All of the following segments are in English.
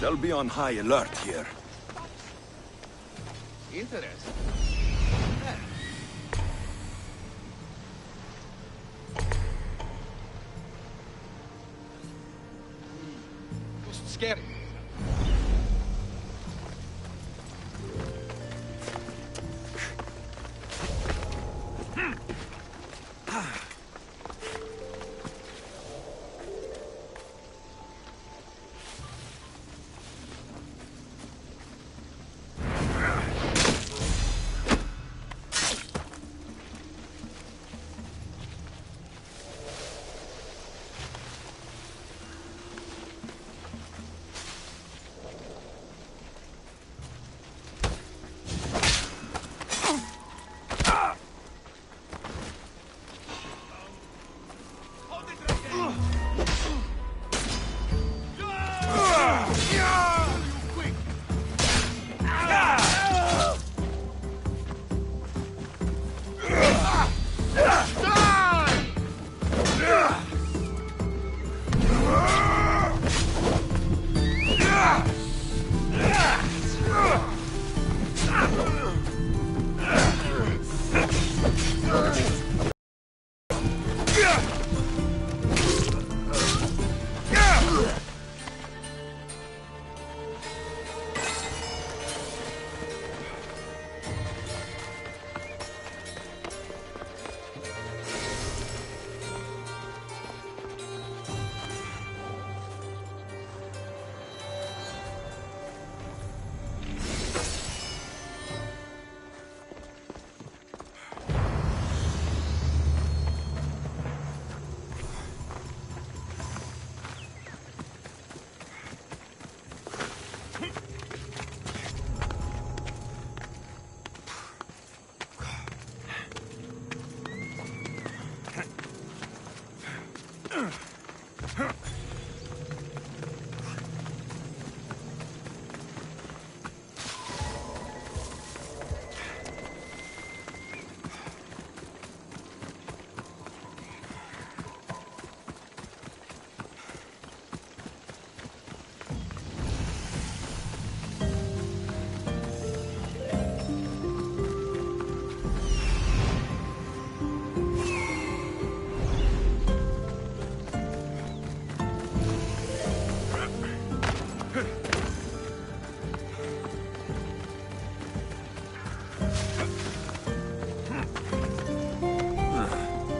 They'll be on high alert here. Interesting. Just scary.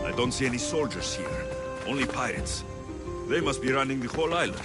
I don't see any soldiers here. Only pirates. They must be running the whole island.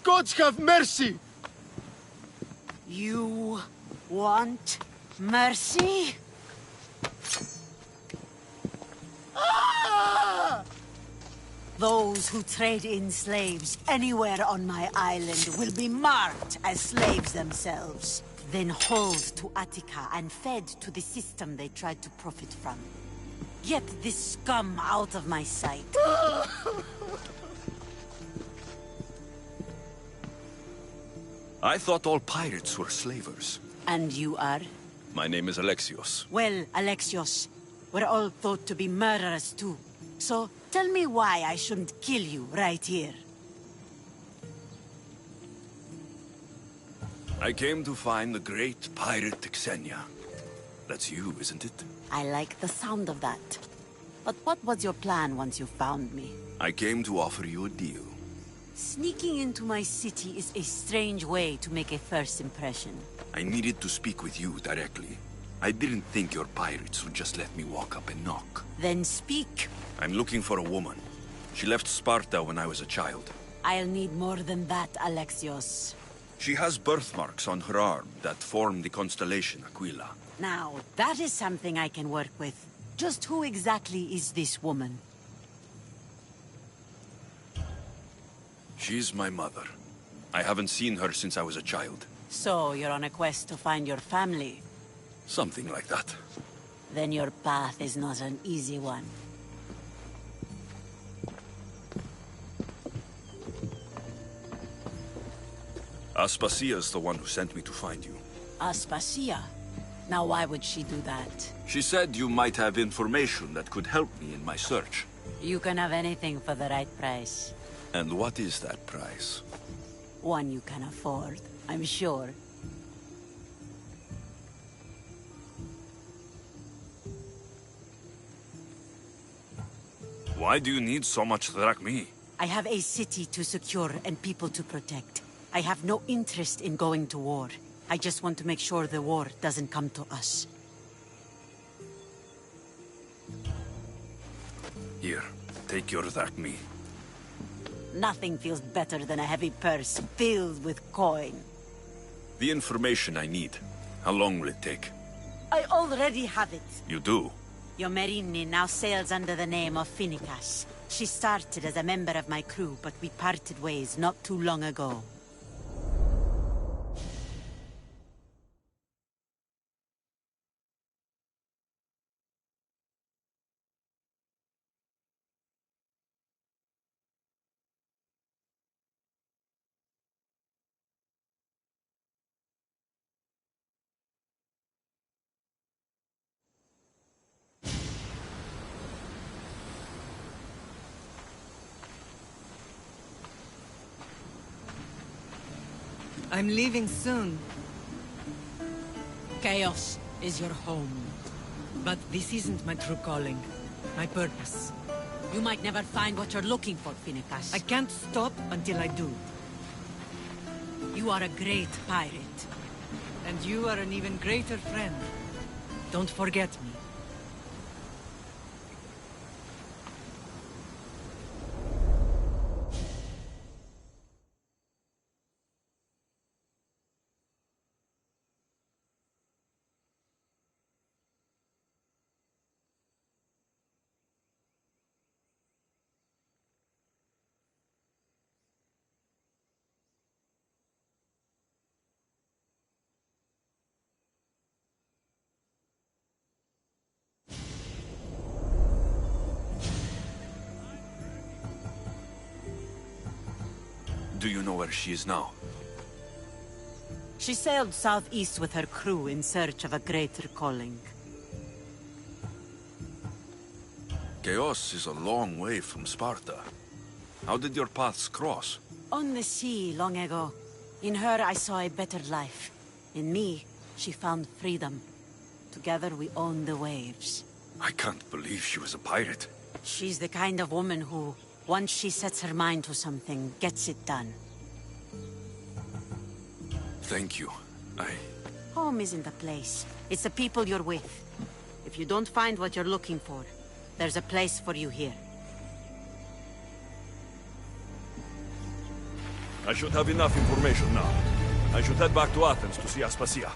Gods have mercy! You want mercy? Ah! Those who trade in slaves anywhere on my island will be marked as slaves themselves, then hauled to Attica and fed to the system they tried to profit from. Get this scum out of my sight. I thought all pirates were slavers. And you are? My name is Alexios. Well, Alexios, we're all thought to be murderers too. So, tell me why I shouldn't kill you right here. I came to find the great pirate Xenia. That's you, isn't it? I like the sound of that. But what was your plan once you found me? I came to offer you a deal. Sneaking into my city is a strange way to make a first impression. I needed to speak with you directly. I didn't think your pirates would just let me walk up and knock. Then speak. I'm looking for a woman. She left Sparta when I was a child. I'll need more than that, Alexios. She has birthmarks on her arm that form the constellation Aquila. Now, that is something I can work with. Just who exactly is this woman? She's my mother. I haven't seen her since I was a child. So, you're on a quest to find your family? Something like that. Then your path is not an easy one. Aspasia's the one who sent me to find you. Aspasia? Now why would she do that? She said you might have information that could help me in my search. You can have anything for the right price. And what is that price? One you can afford, I'm sure. Why do you need so much drachmi? I have a city to secure and people to protect. I have no interest in going to war. I just want to make sure the war doesn't come to us. Here, take your drachmi. Nothing feels better than a heavy purse filled with coin. The information I need. How long will it take? I already have it. You do? Your Merini now sails under the name of Finikas. She started as a member of my crew, but we parted ways not too long ago. I'm leaving soon, Chaos is your home. but this isn't my true calling. My purpose. You might never find what you're looking for, Finikas. I can't stop until I do. You are a great pirate. And you are an even greater friend. Don't forget me. Do you know where she is now? She sailed southeast with her crew in search of a greater calling. Chaos is a long way from Sparta. How did your paths cross? On the sea long ago. In her I saw a better life. In me, she found freedom. Together we own the waves. I can't believe she was a pirate. She's the kind of woman who, once she sets her mind to something, gets it done. Thank you. Home isn't a place. It's the people you're with. If you don't find what you're looking for, there's a place for you here. I should have enough information now. I should head back to Athens to see Aspasia.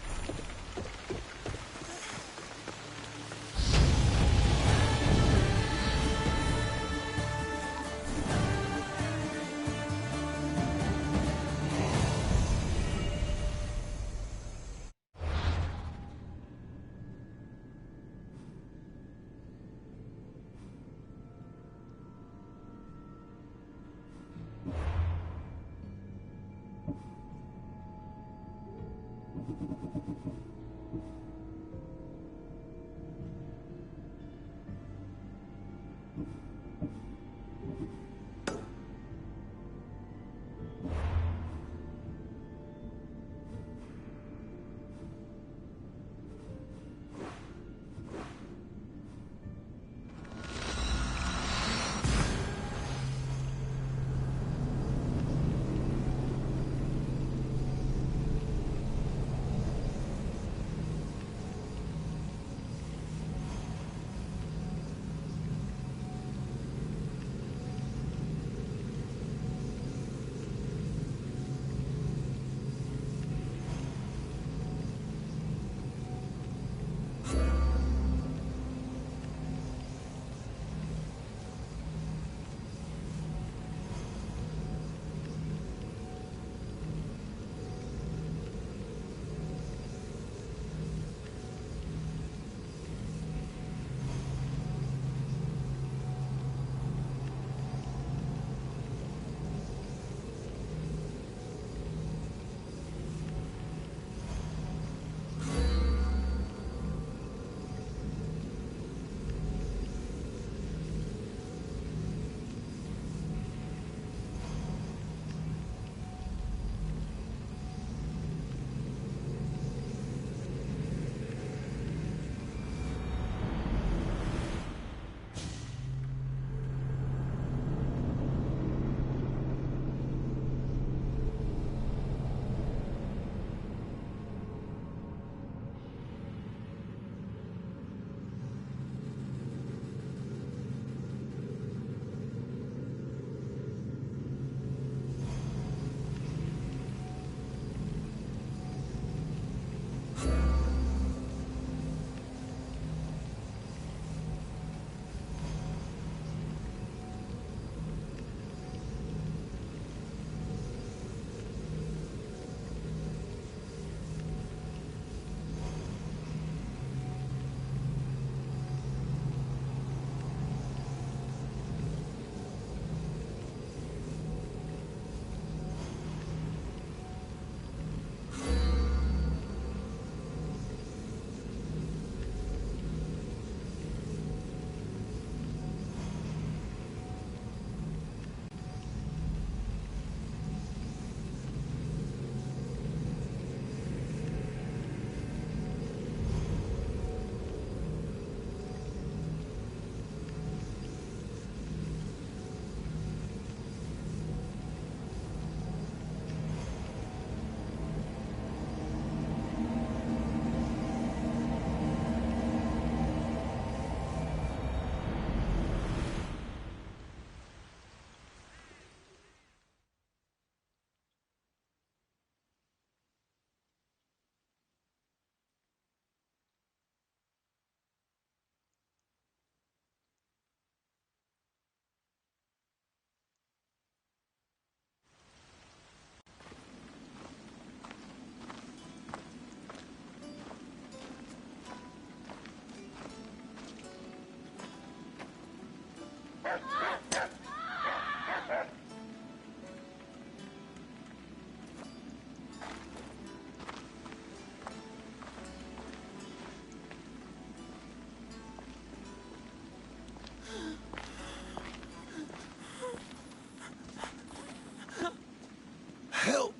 Help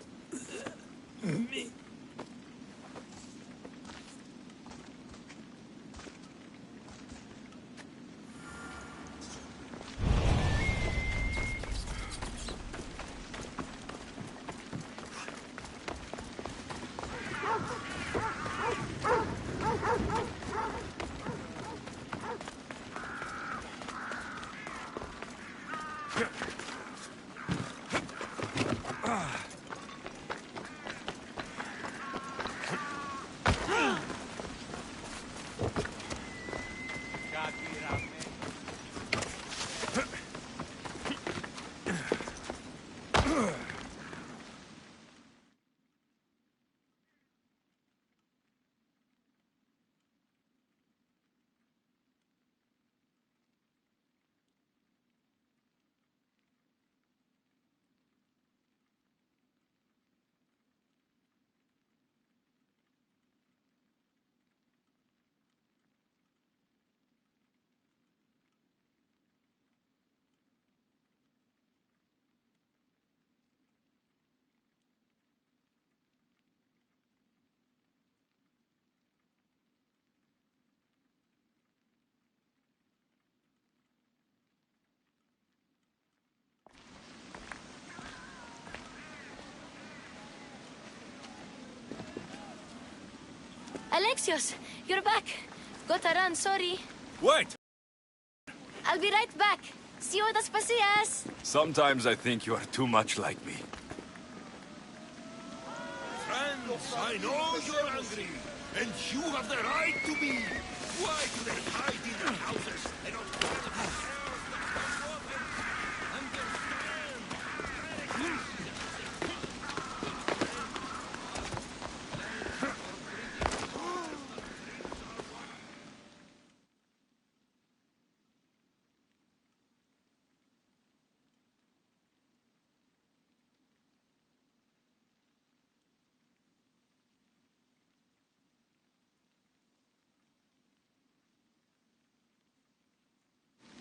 me. Alexios, you're back. Gotta run, sorry. Wait! I'll be right back. See you at Aspasias. Sometimes I think you are too much like me. Friends, I know you're angry, and you have the right to be. Why do they hide in their houses? They don't care the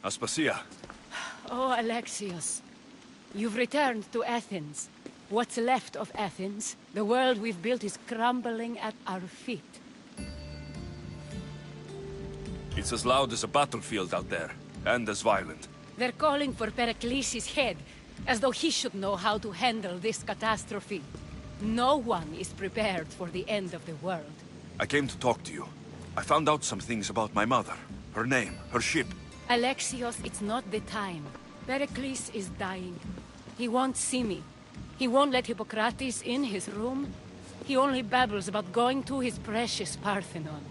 Aspasia. Oh, Alexios. You've returned to Athens. What's left of Athens, the world we've built is crumbling at our feet. It's as loud as a battlefield out there, and as violent. They're calling for Pericles' head, as though he should know how to handle this catastrophe. No one is prepared for the end of the world. I came to talk to you. I found out some things about my mother. Her name, her ship. Alexios, it's not the time. Pericles is dying. He won't see me. He won't let Hippocrates in his room. He only babbles about going to his precious Parthenon.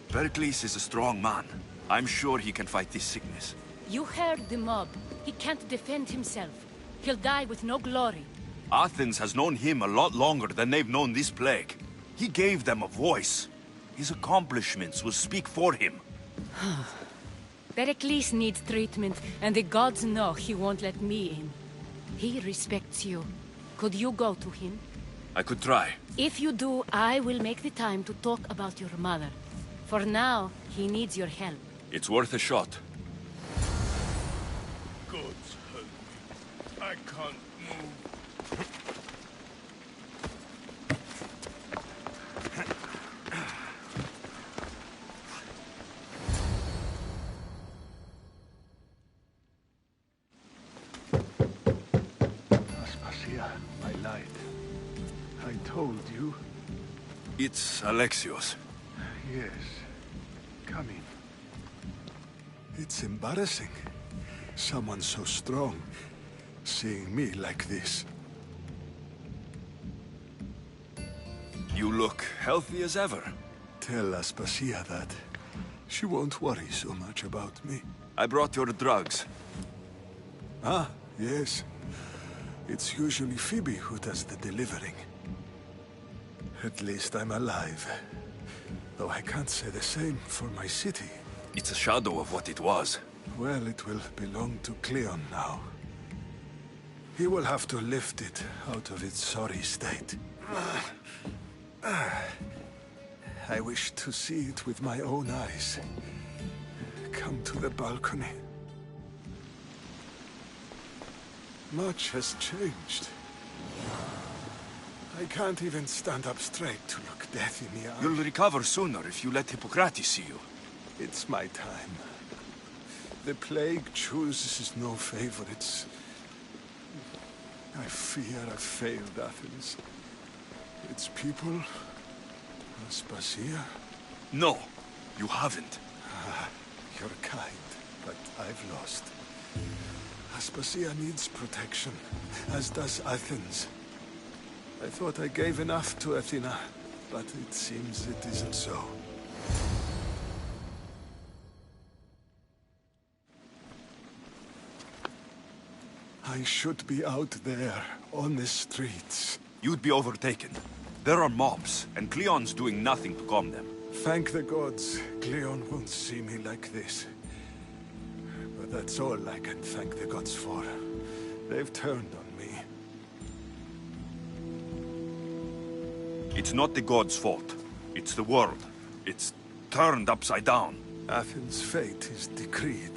Pericles is a strong man. I'm sure he can fight this sickness. You heard the mob. He can't defend himself. He'll die with no glory. Athens has known him a lot longer than they've known this plague. He gave them a voice. His accomplishments will speak for him. Pericles needs treatment, and the gods know he won't let me in. He respects you. Could you go to him? I could try. If you do, I will make the time to talk about your mother. For now, he needs your help. It's worth a shot. gods help me. I can't move. Aspasia, I lied. I told you. It's Alexios. Yes. Come in. It's embarrassing. Someone so strong, seeing me like this. You look healthy as ever. Tell Aspasia that. She won't worry so much about me. I brought your drugs. Ah, yes. It's usually Phoebe who does the delivering. At least I'm alive. Though I can't say the same for my city. It's a shadow of what it was. Well, it will belong to Cleon now. He will have to lift it out of its sorry state. I wish to see it with my own eyes. Come to the balcony. Much has changed. I can't even stand up straight to look death in the eye. You'll recover sooner if you let Hippocrates see you. It's my time. The plague chooses no favorites. I fear I've failed Athens. Its people, Aspasia. No, you haven't. You're kind, but I've lost. Aspasia needs protection, as does Athens. I thought I gave enough to Athena, but it seems it isn't so. I should be out there, on the streets. You'd be overtaken. There are mobs, and Cleon's doing nothing to calm them. Thank the gods, Cleon won't see me like this. But that's all I can thank the gods for. They've turned on me. It's not the gods' fault. It's the world. It's turned upside down. Athens' fate is decreed.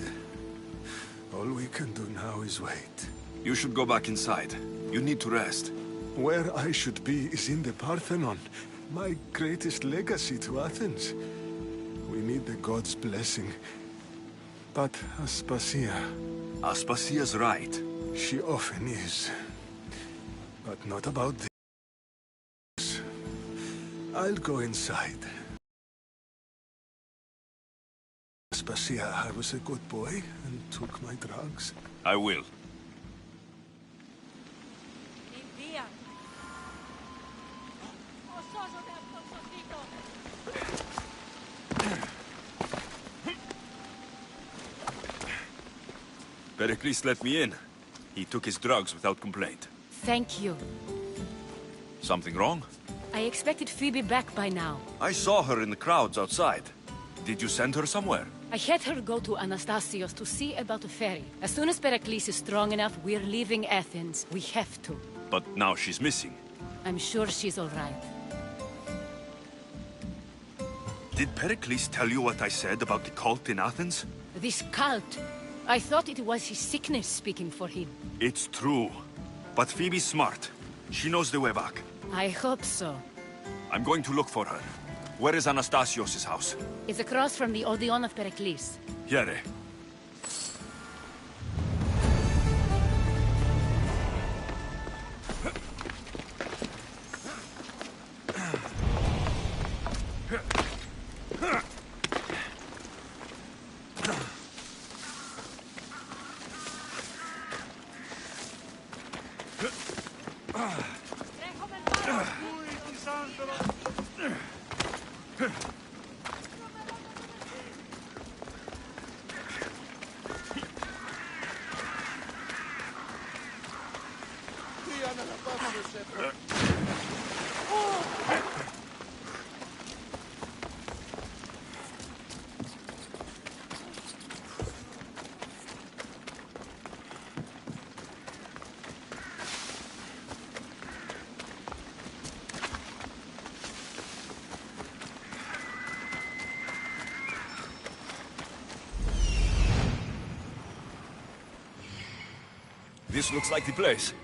All we can do now is wait. You should go back inside. You need to rest. Where I should be is in the Parthenon, my greatest legacy to Athens. We need the gods' blessing. But Aspasia... Aspasia's right. She often is. But not about this. I'll go inside. Aspasia, I was a good boy and took my drugs. I will. Pericles let me in. He took his drugs without complaint. Thank you. Something wrong? I expected Phoebe back by now. I saw her in the crowds outside. Did you send her somewhere? I had her go to Anastasios to see about a ferry. As soon as Pericles is strong enough, we're leaving Athens. We have to. But now she's missing. I'm sure she's all right. Did Pericles tell you what I said about the cult in Athens? This cult. I thought it was his sickness speaking for him. It's true. But Phoebe's smart. She knows the way back. I hope so. I'm going to look for her. Where is Anastasios' house? It's across from the Odeon of Pericles. Here. This looks like the place.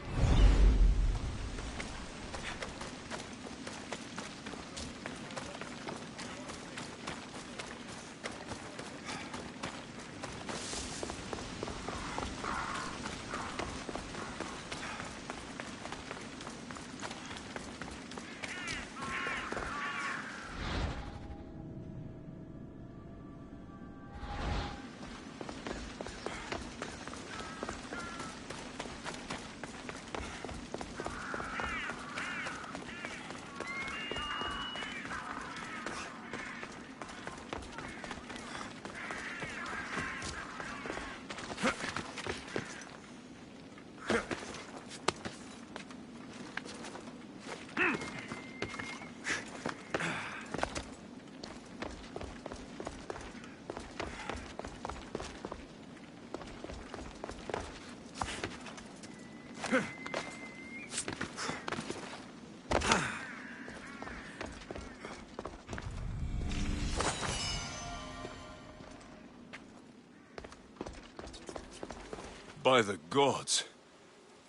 By the gods.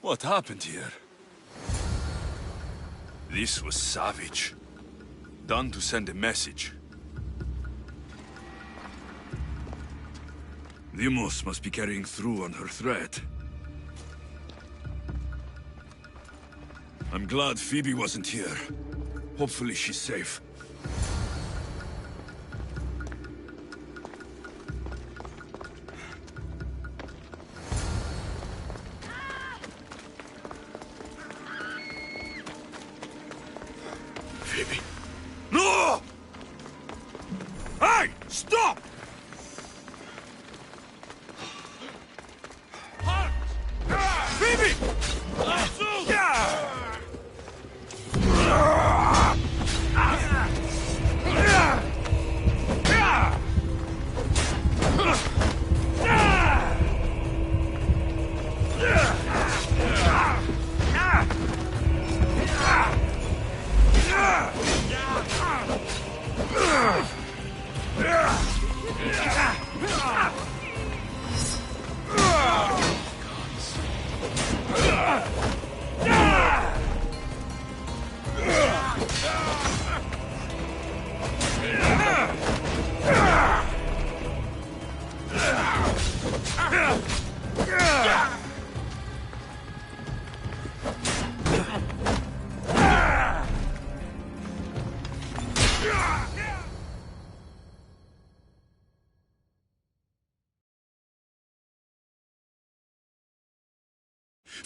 What happened here? This was savage. Done to send a message. Deimos must be carrying through on her threat. I'm glad Phoebe wasn't here. Hopefully she's safe. Phoebe. No! Hey! Stop! Phoebe!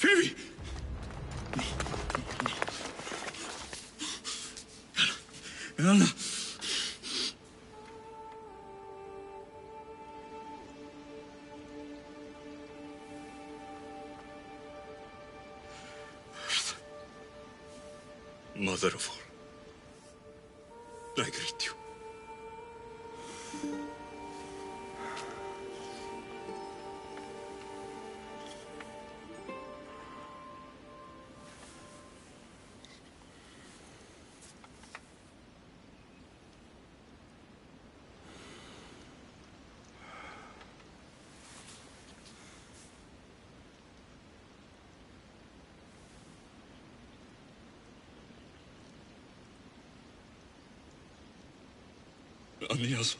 Phoebe! Anna! Mother of all, I greet you. Anias.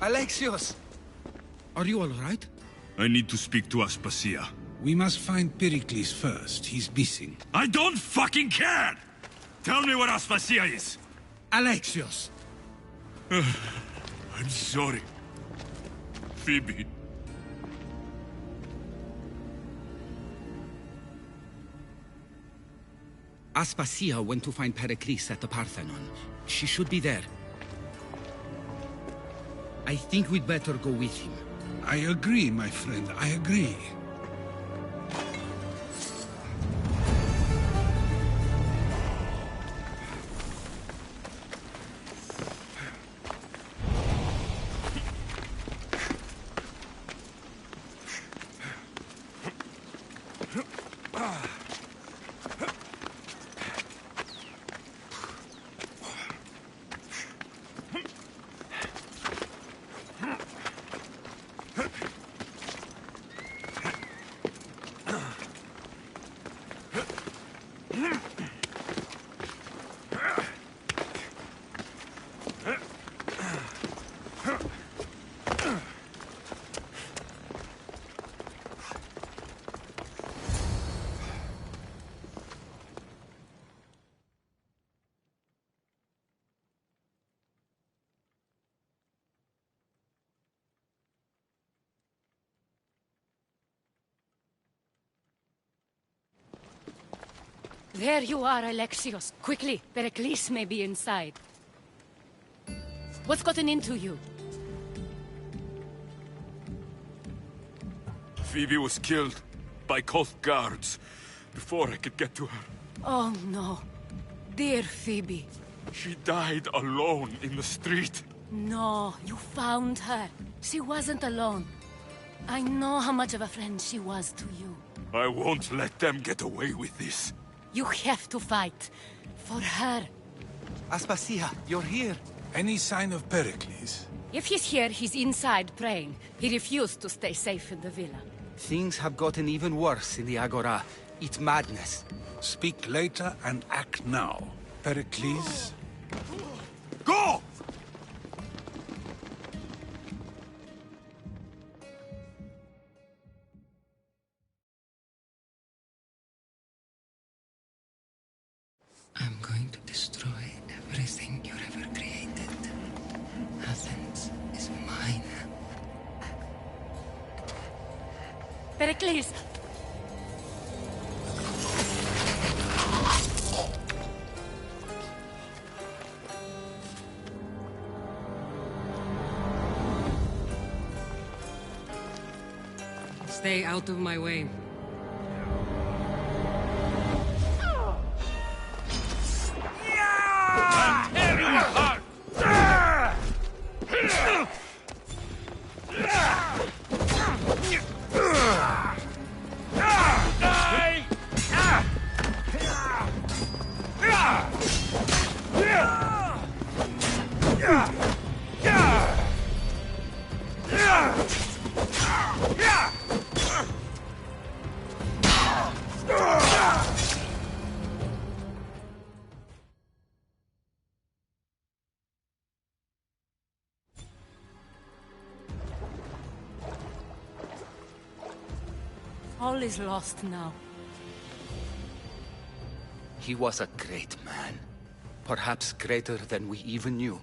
Alexios! Are you all right? I need to speak to Aspasia. We must find Pericles first. He's missing. I don't fucking care! Tell me where Aspasia is! Alexios! I'm sorry. Phoebe. Aspasia went to find Pericles at the Parthenon. She should be there. I think we'd better go with him. I agree, my friend. I agree. There you are, Alexios. Quickly, Pericles may be inside. What's gotten into you? Phoebe was killed by cult guards before I could get to her. Oh no. Dear Phoebe. She died alone in the street. No, you found her. She wasn't alone. I know how much of a friend she was to you. I won't let them get away with this. You have to fight. For her. Aspasia, you're here. Any sign of Pericles? If he's here, he's inside praying. He refused to stay safe in the villa. Things have gotten even worse in the Agora. It's madness. Speak later and act now. Pericles? Go! I'm going to destroy everything you ever created. Athens is mine. Pericles! Stay out of my way. All is lost now. He was a great man. Perhaps greater than we even knew.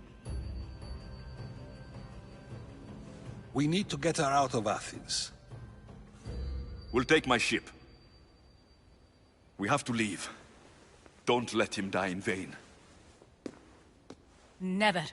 We need to get her out of Athens. We'll take my ship. We have to leave. Don't let him die in vain. Never.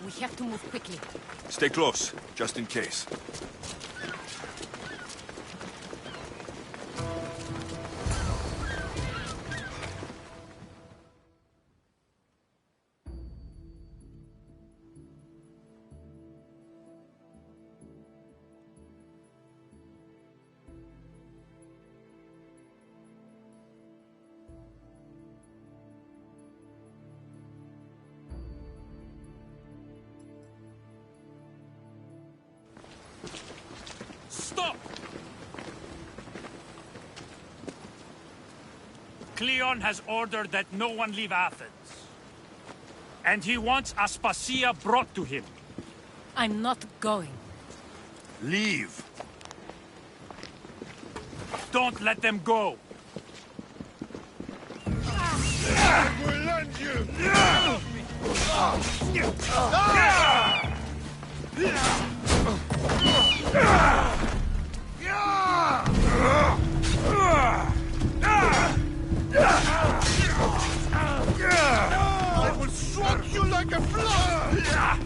We have to move quickly. Stay close, just in case. Stop! Cleon has ordered that no one leave Athens. And he wants Aspasia brought to him. I'm not going. Leave! Don't let them go! I will land you! I will swat you like a fly!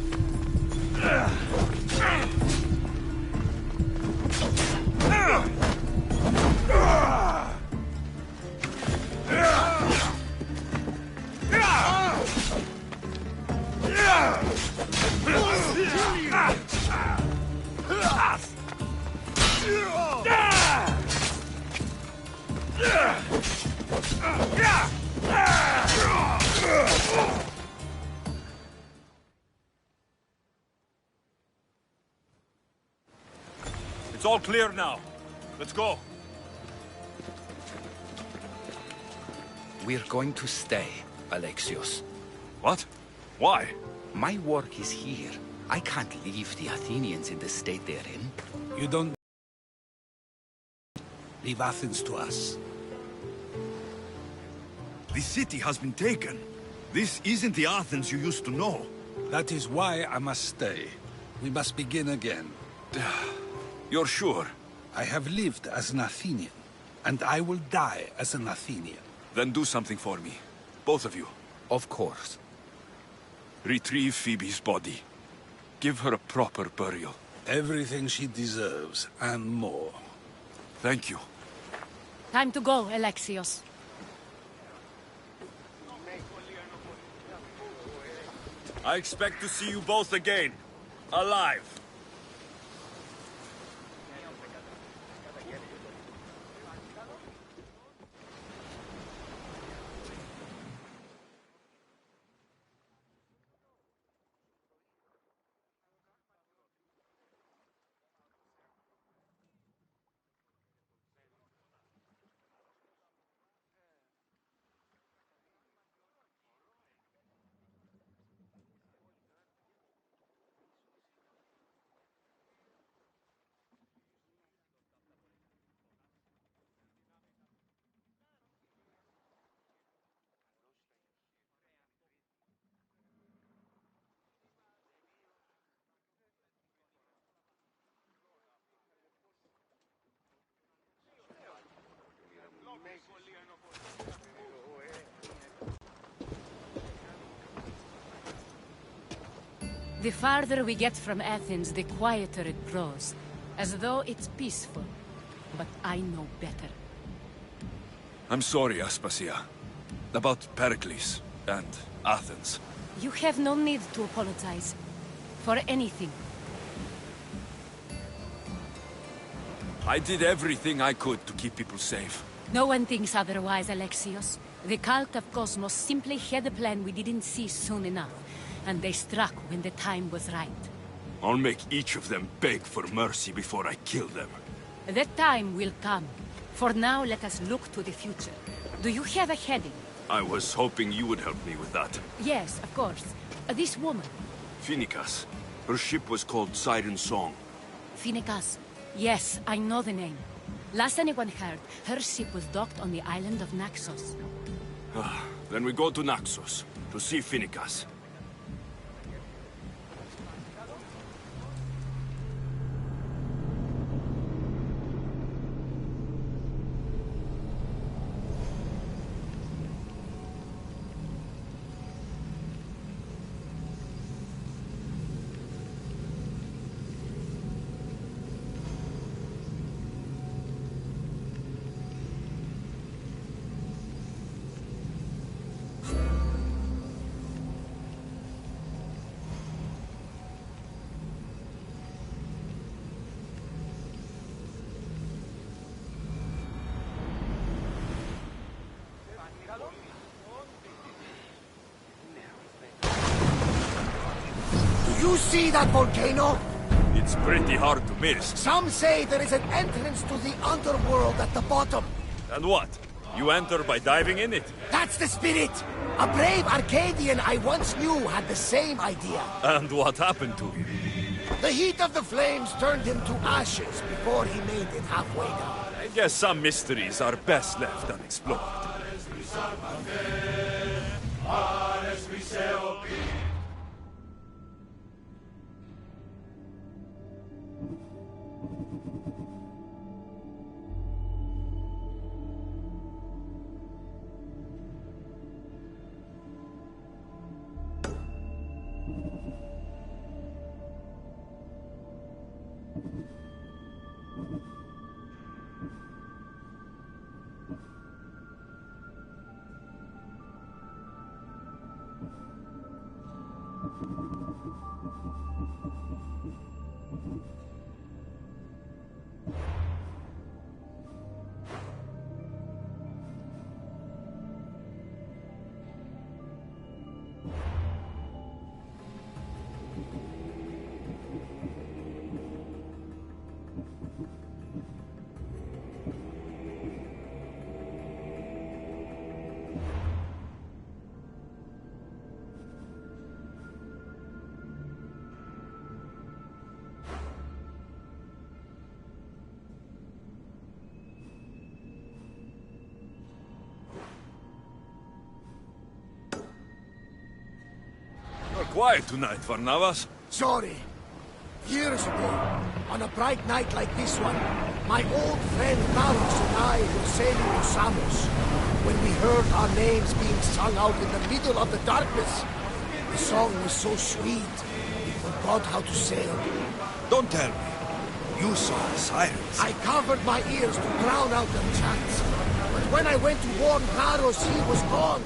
It's all clear now. Let's go. We're going to stay, Alexios. What? Why? My work is here. I can't leave the Athenians in the state they're in. You don't... Leave Athens to us. The city has been taken. This isn't the Athens you used to know. That is why I must stay. We must begin again. You're sure? I have lived as an Athenian, and I will die as an Athenian. Then do something for me. Both of you. Of course. Retrieve Phoebe's body. Give her a proper burial. Everything she deserves, and more. Thank you. Time to go, Alexios. I expect to see you both again. Alive. The farther we get from Athens, the quieter it grows. As though it's peaceful. But I know better. I'm sorry, Aspasia. About Pericles and Athens. You have no need to apologize. For anything. I did everything I could to keep people safe. No one thinks otherwise, Alexios. The cult of Cosmos simply had a plan we didn't see soon enough. And they struck when the time was right. I'll make each of them beg for mercy before I kill them. That time will come. For now, let us look to the future. Do you have a heading? I was hoping you would help me with that. Yes, of course. This woman. Phoenicas. Her ship was called Siren Song. Phoenicas. Yes, I know the name. Last anyone heard, her ship was docked on the island of Naxos. Then we go to Naxos, to see Phoenicas. You see that volcano? It's pretty hard to miss. Some say there is an entrance to the underworld at the bottom. And what? You enter by diving in it? That's the spirit! A brave Arcadian I once knew had the same idea. And what happened to him? The heat of the flames turned him to ashes before he made it halfway down. I guess some mysteries are best left unexplored. quiet tonight, Varnavas. Sorry. Years ago, on a bright night like this one, my old friend Carlos and I were sailing to Samos when we heard our names being sung out in the middle of the darkness. The song was so sweet, we forgot how to sail. Don't tell me. You saw the sirens. I covered my ears to drown out their chants. But when I went to warn Carlos, he was gone.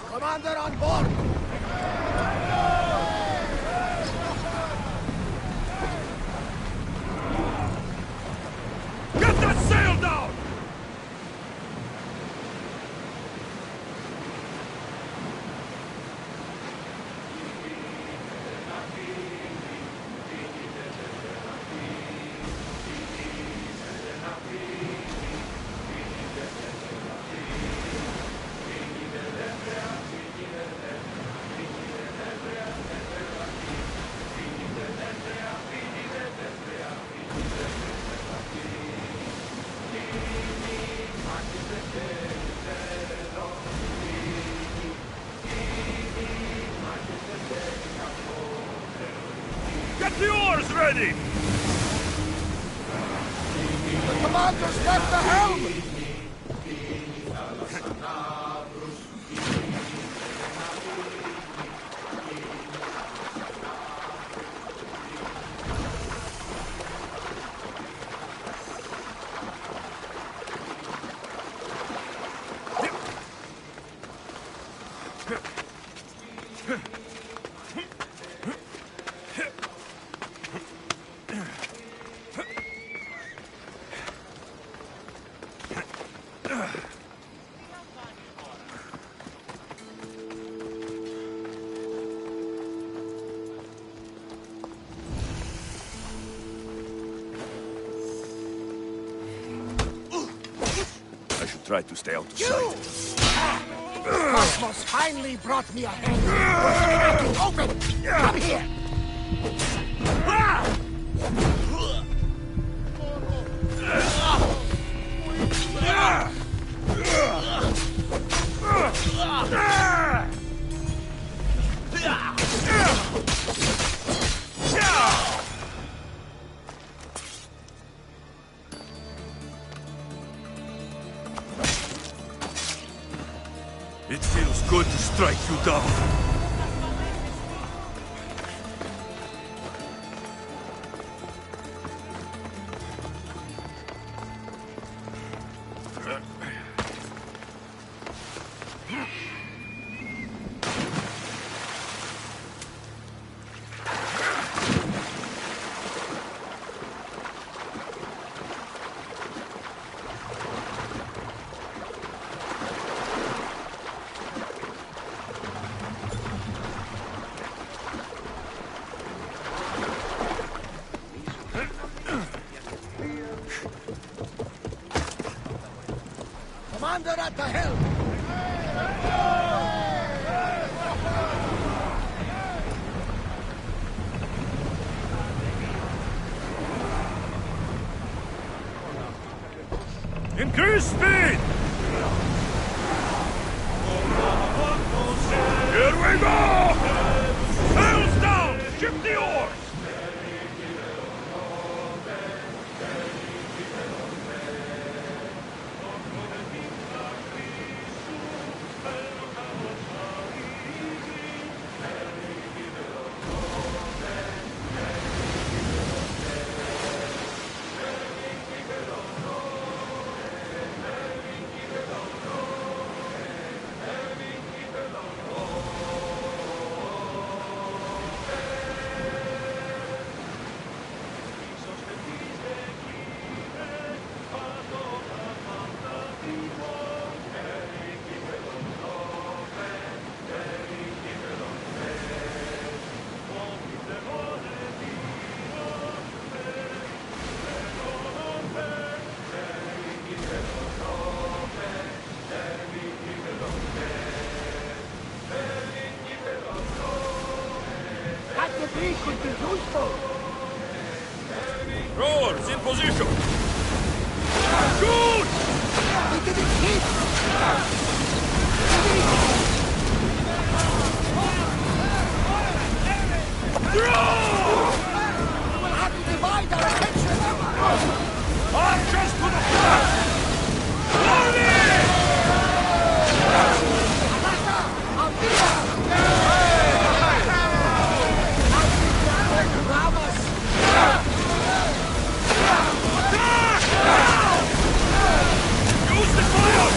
Commander on board! Get that sail down! Get the oars ready! The commander's left the helm! I should try to stay out of sight. The cosmos finally brought me a hand. We're cracking open! Come here! It feels good to strike you down. Commander at the helm! Increase speed! Here we go! Sails down! Ship the oars! Rowers in position! Shoot! We didn't hit! Throw! We'll have to divide our attention! Archers to the front! Warning! Use the fire!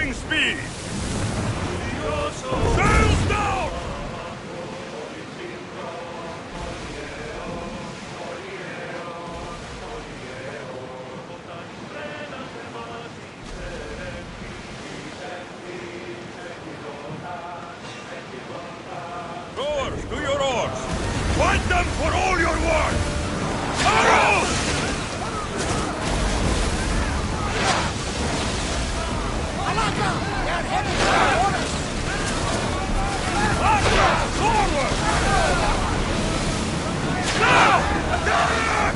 Sailing speed! Sails down! Rowers, to your oars! Fight them for all your worth! Arrows! They're heading for us! Forward! Now! Attack!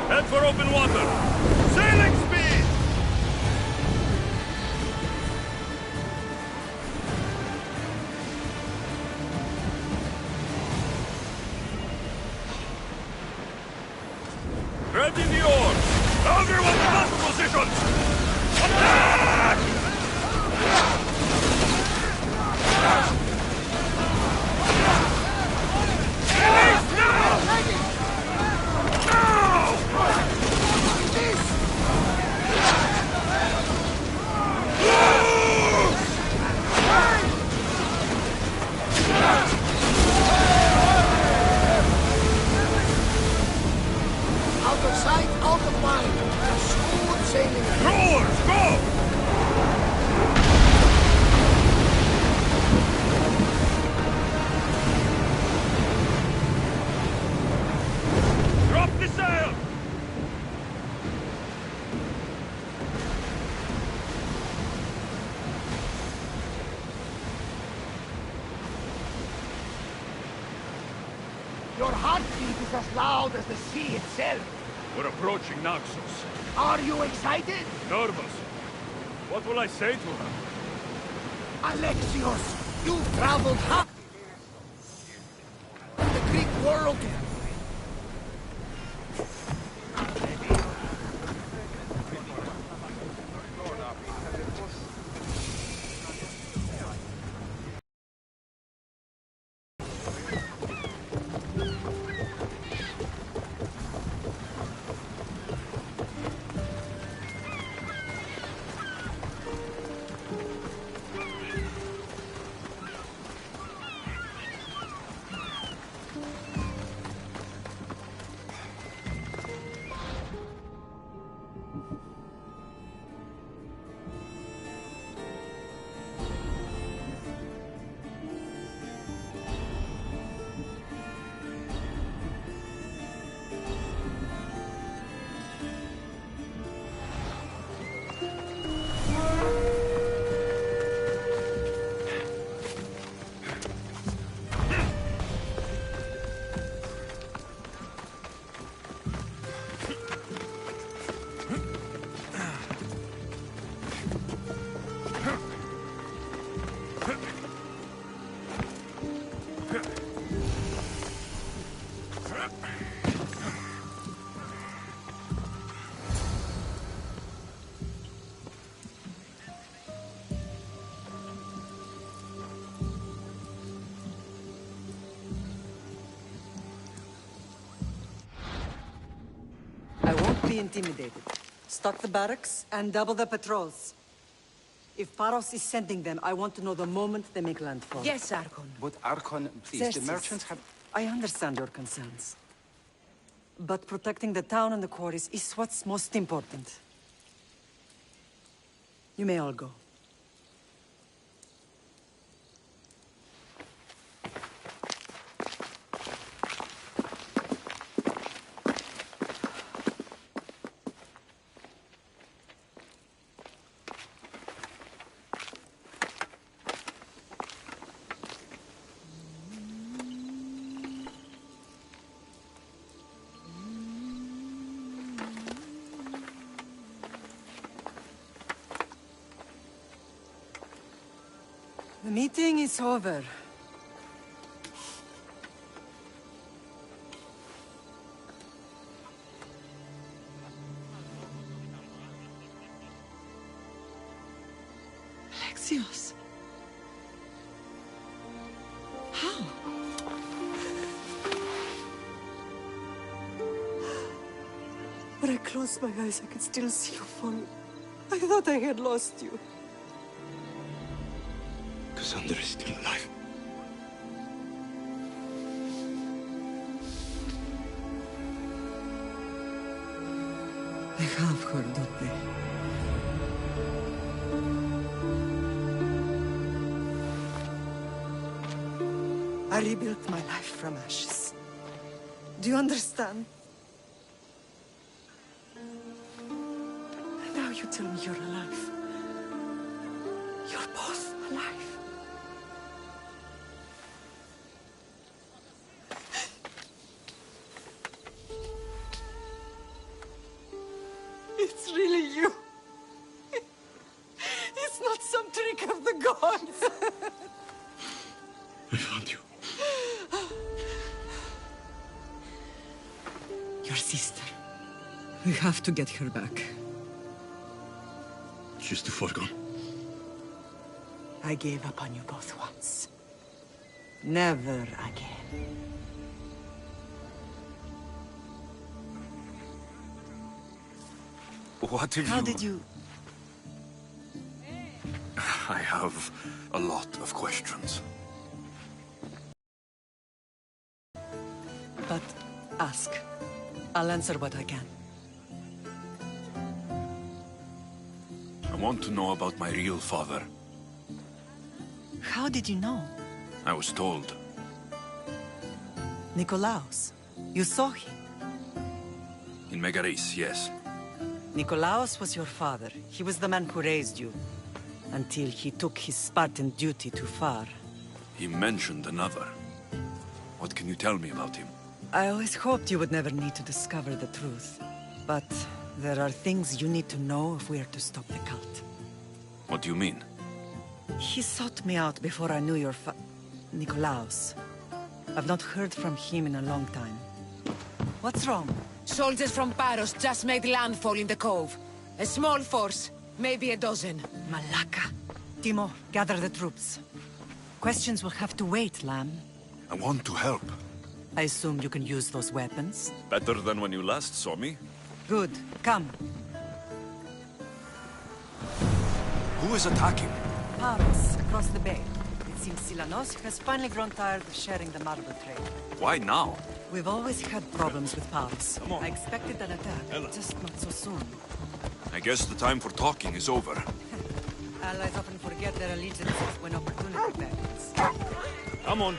Head for open water! Sailing speed! Ready the oars! Everyone bust positions! Attack! Release now! Out of sight, out of mind. Smooth sailing. Rowers, go! Drop the sail! Your heartbeat is as loud as the sea itself. We're approaching Naxos. Are you excited? Nervous. What will I say to her? Alexios, you've traveled half the Greek world. I won't be intimidated. Stock the barracks and double the patrols. If Paros is sending them, I want to know the moment they make landfall. Yes, Archon. But Archon, please, Xerxes, the merchants have... I understand your concerns. But protecting the town and the quarries is what's most important. You may all go. The meeting is over. Alexios. How? When I closed my eyes, I could still see you fall. I thought I had lost you. Cassandra is still alive. They have her, don't they? I rebuilt my life from ashes. Do you understand? Now you tell me you're alive. You're both alive. It's really you. It's not some trick of the gods. I found you. Your sister. We have to get her back. She's too far gone. I gave up on you both once. Never again. What have How did you... I have a lot of questions. But ask. I'll answer what I can. I want to know about my real father. How did you know? I was told. Nikolaos. You saw him. In Megaris, yes. Nikolaos was your father. He was the man who raised you. Until he took his Spartan duty too far. He mentioned another. What can you tell me about him? I always hoped you would never need to discover the truth. But there are things you need to know if we are to stop the cult. What do you mean? He sought me out before I knew your Nikolaos. I've not heard from him in a long time. What's wrong? Soldiers from Paros just made landfall in the cove. A small force, maybe a dozen. Malaka. Timo, gather the troops. Questions will have to wait, Lamb. I want to help. I assume you can use those weapons? Better than when you last saw me. Good. Come. Who is attacking? Paros, across the bay. It seems Silanos has finally grown tired of sharing the marble trade. Why now? We've always had problems with Paros. Come on. I expected an attack, just not so soon. I guess the time for talking is over. Allies often forget their allegiances when opportunity beckons. Come on.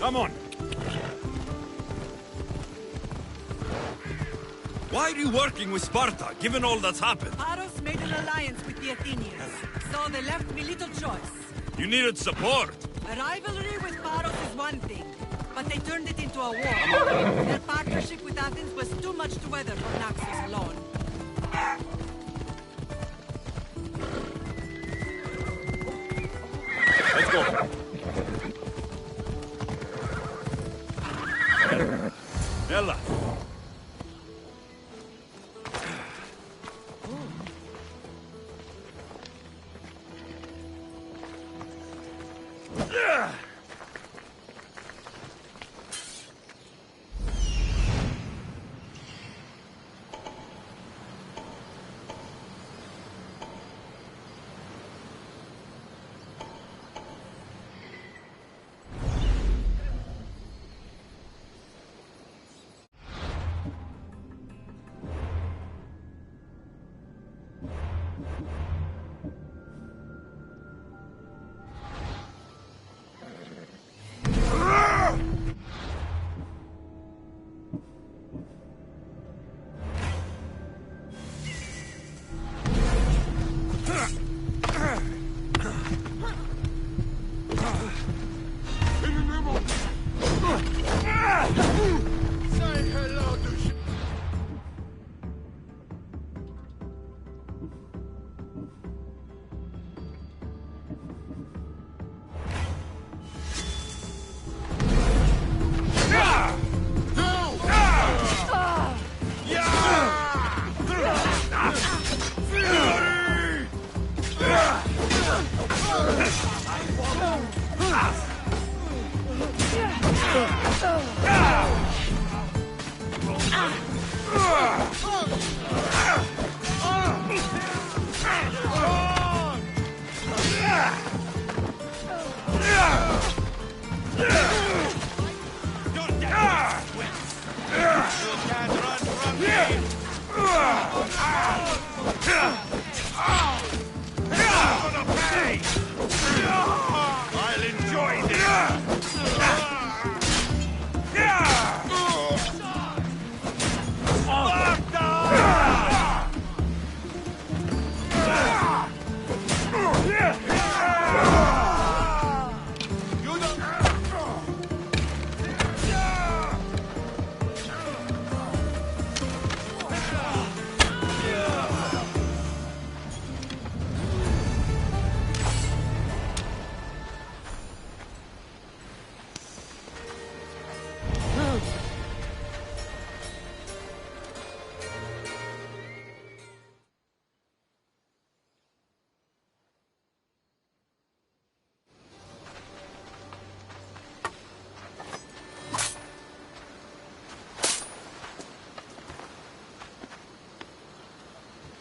Come on. Why are you working with Sparta, given all that's happened? Paros made an alliance with the Athenians, so they left me little choice. You needed support. A rivalry with Paros is one thing, but they turned it into a war. Their partnership with Athens was too much to weather for Naxos alone. Let's go. Ella.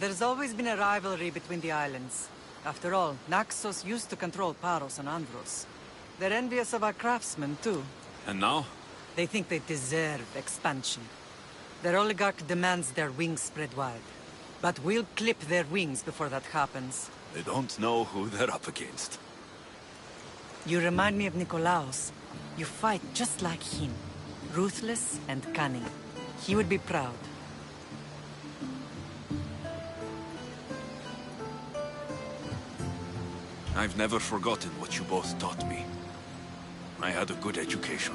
There's always been a rivalry between the islands. After all, Naxos used to control Paros and Andros. They're envious of our craftsmen, too. And now? They think they deserve expansion. Their oligarch demands their wings spread wide. But we'll clip their wings before that happens. They don't know who they're up against. You remind me of Nikolaos. You fight just like him. Ruthless and cunning. He would be proud. I've never forgotten what you both taught me. I had a good education.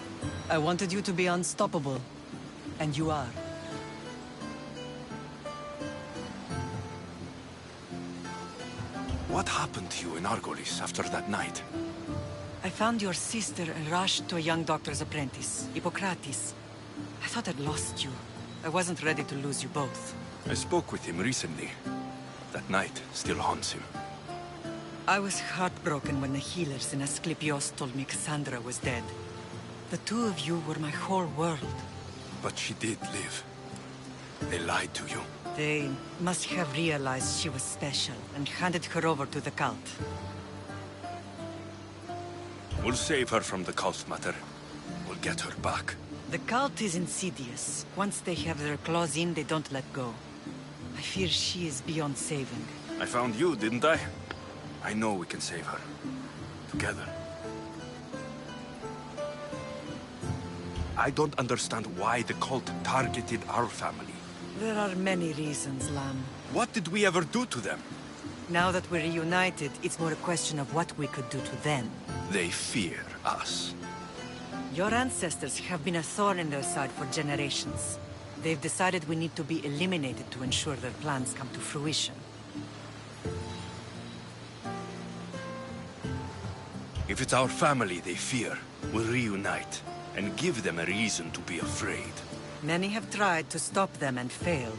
I wanted you to be unstoppable. And you are. What happened to you in Argolis after that night? I found your sister and rushed to a young doctor's apprentice, Hippocrates. I thought I'd lost you. I wasn't ready to lose you both. I spoke with him recently. That night still haunts him. I was heartbroken when the healers in Asclepios told me Cassandra was dead. The two of you were my whole world. But she did live. They lied to you. They must have realized she was special and handed her over to the cult. We'll save her from the cult matter. We'll get her back. The cult is insidious. Once they have their claws in, they don't let go. I fear she is beyond saving. I found you, didn't I? I know we can save her. Together. I don't understand why the cult targeted our family. There are many reasons, Lamb. What did we ever do to them? Now that we're reunited, it's more a question of what we could do to them. They fear us. Your ancestors have been a thorn in their side for generations. They've decided we need to be eliminated to ensure their plans come to fruition. If it's our family they fear, we'll reunite and give them a reason to be afraid. Many have tried to stop them and failed.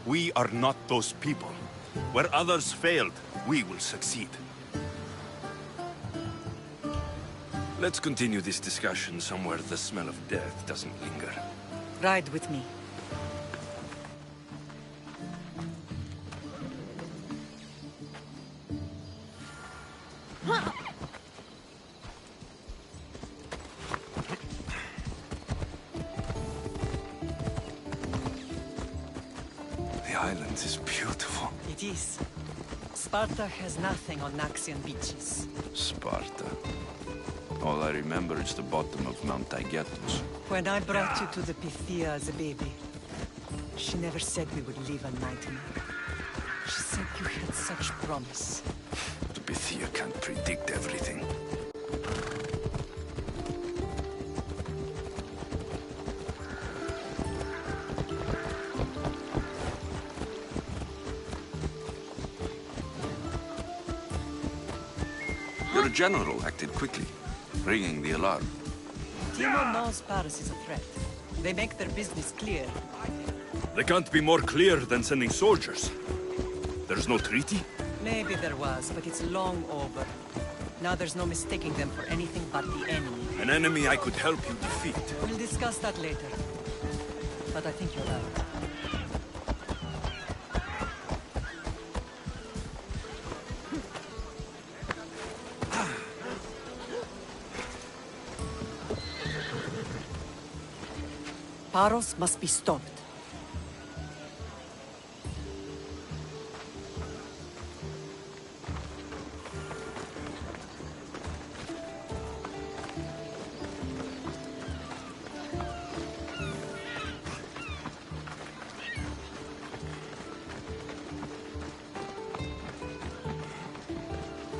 We are not those people. Where others failed, we will succeed. Let's continue this discussion somewhere the smell of death doesn't linger. Ride with me. The island is beautiful. It is. Sparta has nothing on Naxian beaches. Sparta. All I remember is the bottom of Mount Taygetus. When I brought you to the Pythia as a baby, she never said we would live a nightmare. She said you had such promise. The Pythia can't predict everything. Your general acted quickly, ringing the alarm. Timo knows Paris is a threat. They make their business clear. They can't be more clear than sending soldiers. There's no treaty? Maybe there was, but it's long over. Now there's no mistaking them for anything but the enemy. An enemy I could help you defeat. We'll discuss that later. But I think you're right. Paros must be stopped.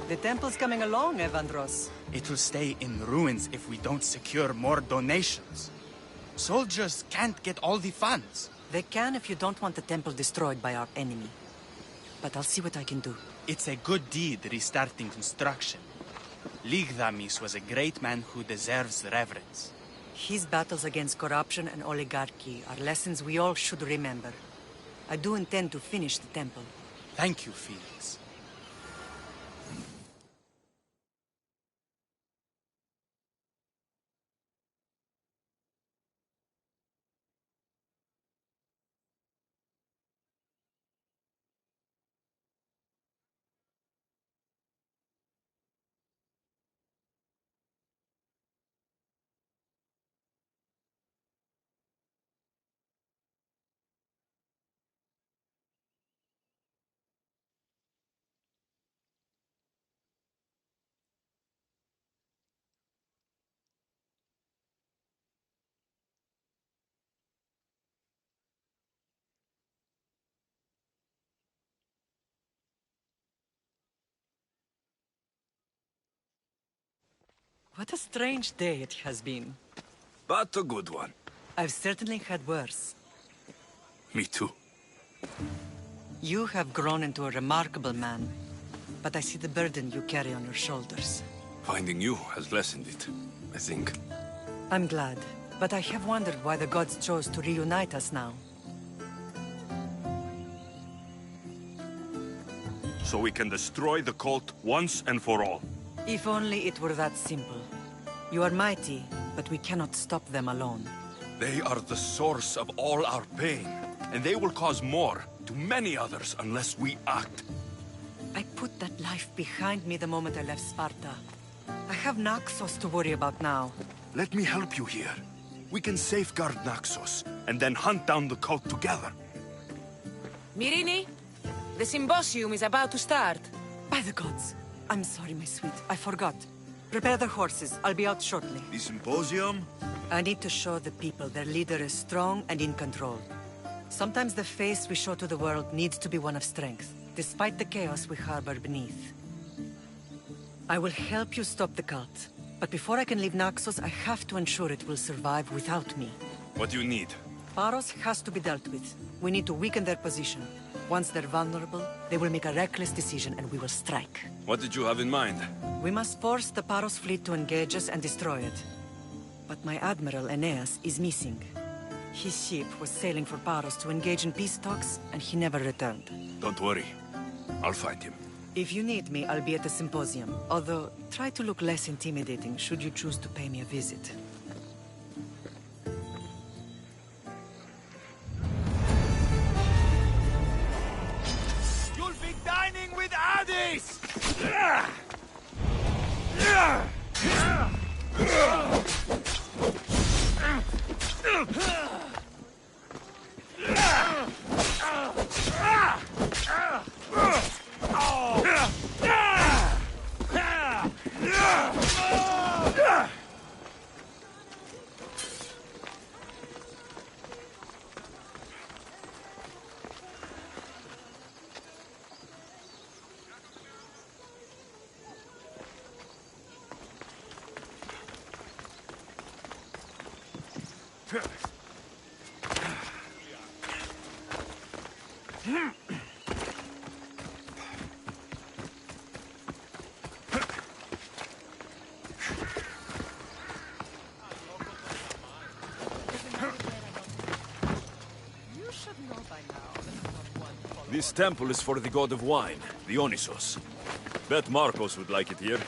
The temple's coming along, Evandros. It will stay in ruins if we don't secure more donations. Soldiers can't get all the funds. They can if you don't want the temple destroyed by our enemy. But I'll see what I can do. It's a good deed restarting construction. Ligdamis was a great man who deserves reverence. His battles against corruption and oligarchy are lessons we all should remember. I do intend to finish the temple. Thank you, Felix. What a strange day it has been. But a good one. I've certainly had worse. Me too. You have grown into a remarkable man, but I see the burden you carry on your shoulders. Finding you has lessened it, I think. I'm glad, but I have wondered why the gods chose to reunite us now. So we can destroy the cult once and for all. If only it were that simple. You are mighty, but we cannot stop them alone. They are the source of all our pain, and they will cause more to many others unless we act. I put that life behind me the moment I left Sparta. I have Naxos to worry about now. Let me help you here. We can safeguard Naxos, and then hunt down the cult together. Myrrine, the symposium is about to start. By the gods. I'm sorry, my sweet. I forgot. Prepare the horses. I'll be out shortly. The symposium? I need to show the people their leader is strong and in control. Sometimes the face we show to the world needs to be one of strength, despite the chaos we harbor beneath. I will help you stop the cult. But before I can leave Naxos, I have to ensure it will survive without me. What do you need? Paros has to be dealt with. We need to weaken their position. Once they're vulnerable, they will make a reckless decision and we will strike. What did you have in mind? We must force the Paros fleet to engage us and destroy it. But my admiral, Aeneas, is missing. His ship was sailing for Paros to engage in peace talks, and he never returned. Don't worry. I'll find him. If you need me, I'll be at the symposium. Although, try to look less intimidating should you choose to pay me a visit. You'll be dining with Hades! This temple is for the god of wine, Dionysos. Bet Marcos would like it here.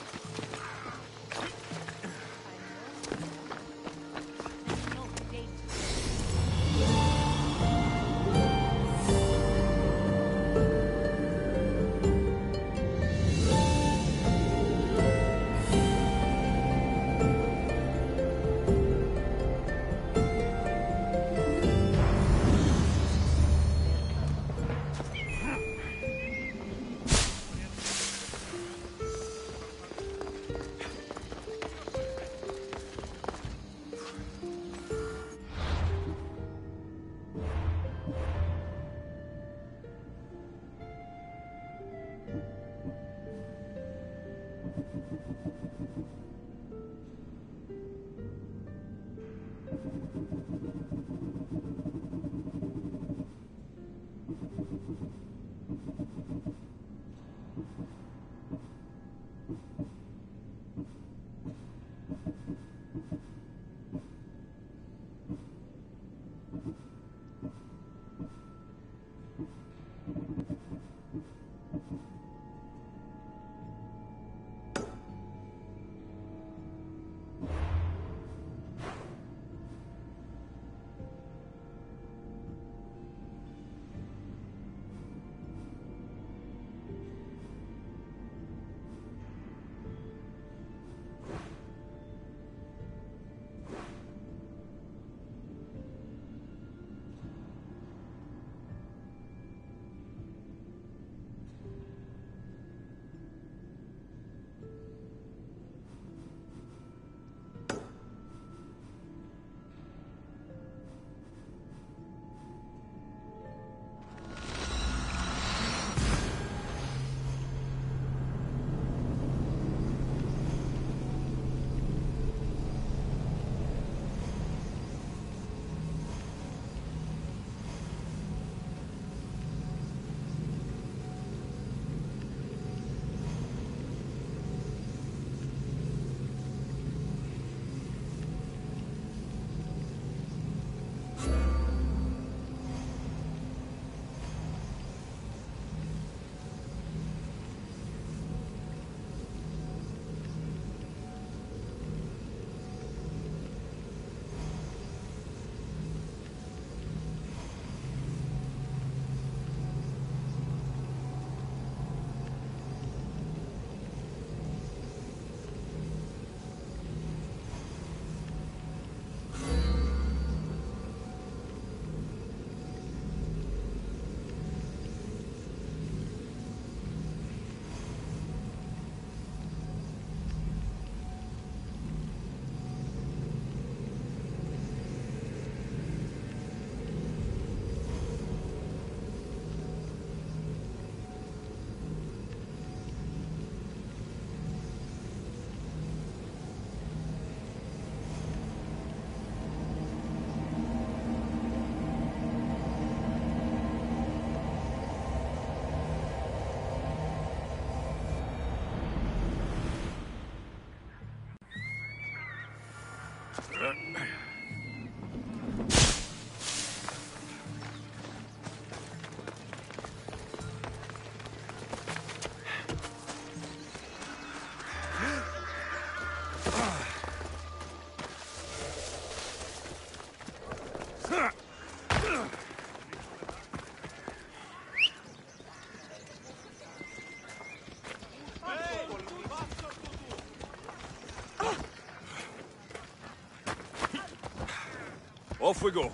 Off we go.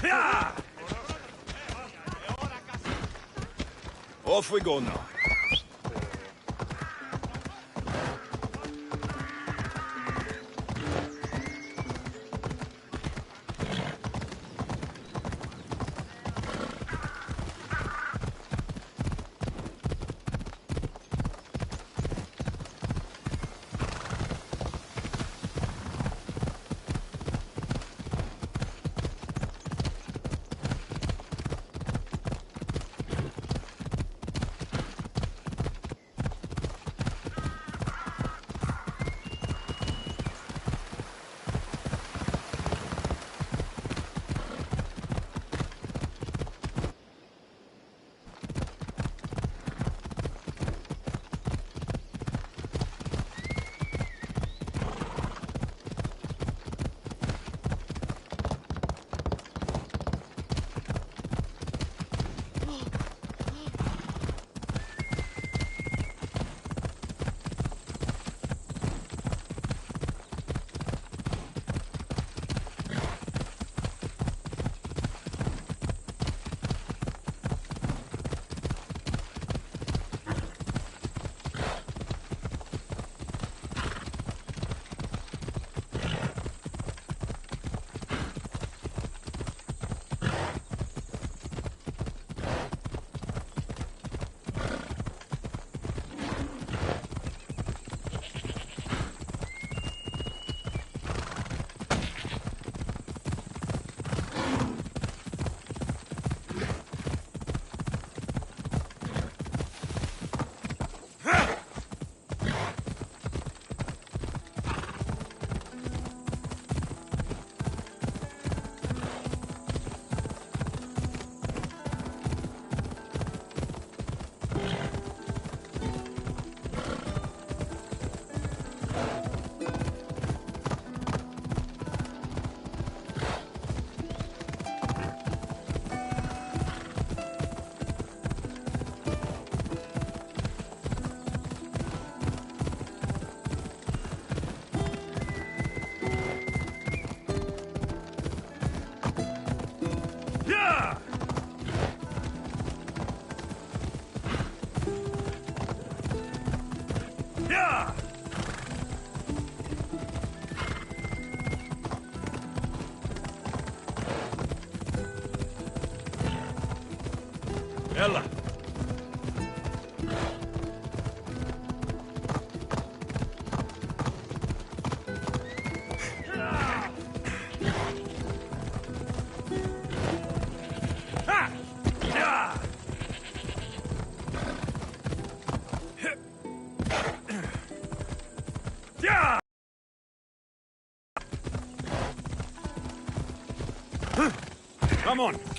Yeah! Off we go now. Ella. Come on.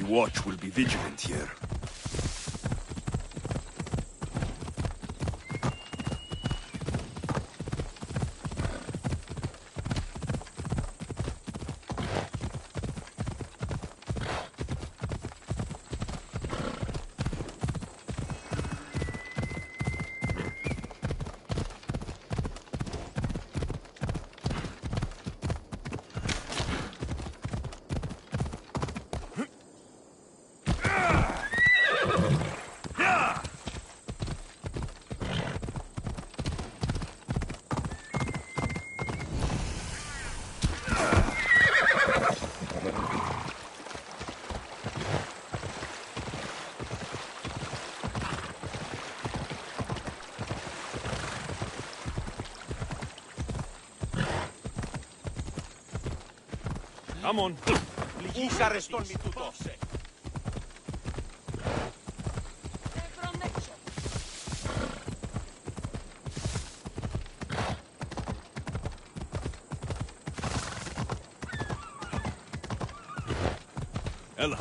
watch will be vigilant here. Come on. Usa restolmi tutto. Ella.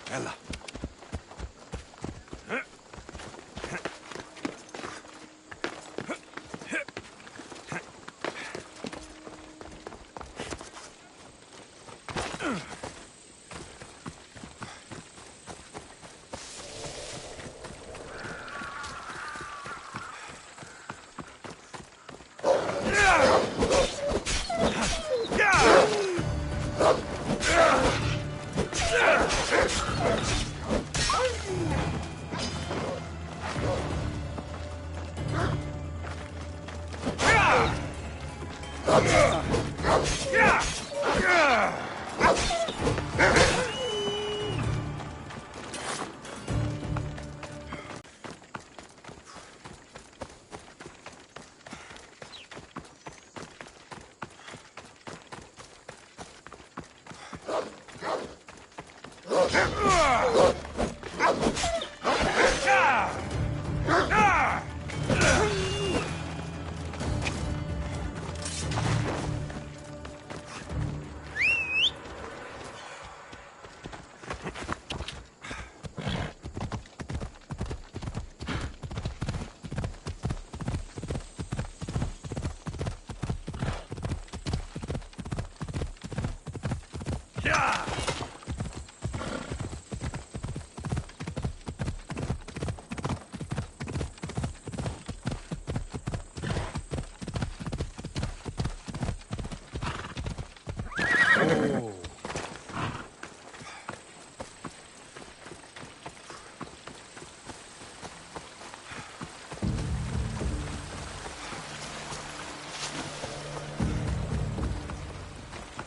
Ella.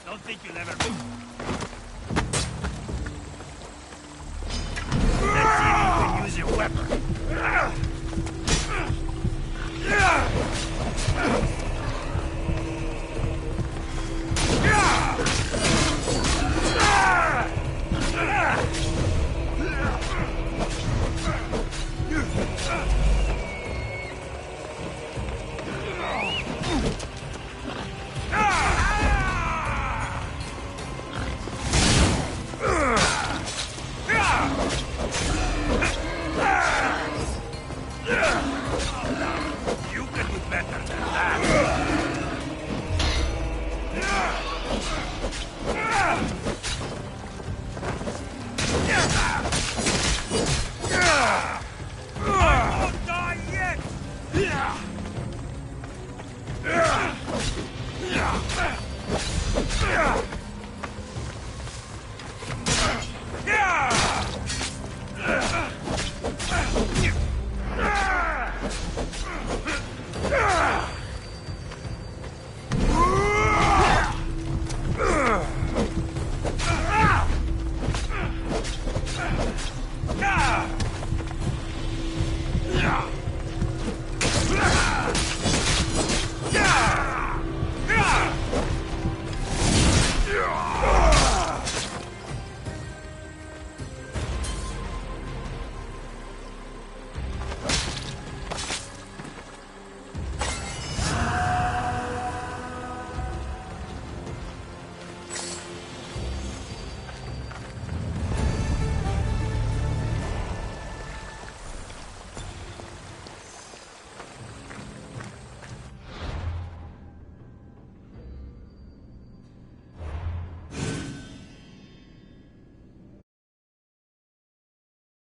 Don't think you'll ever move.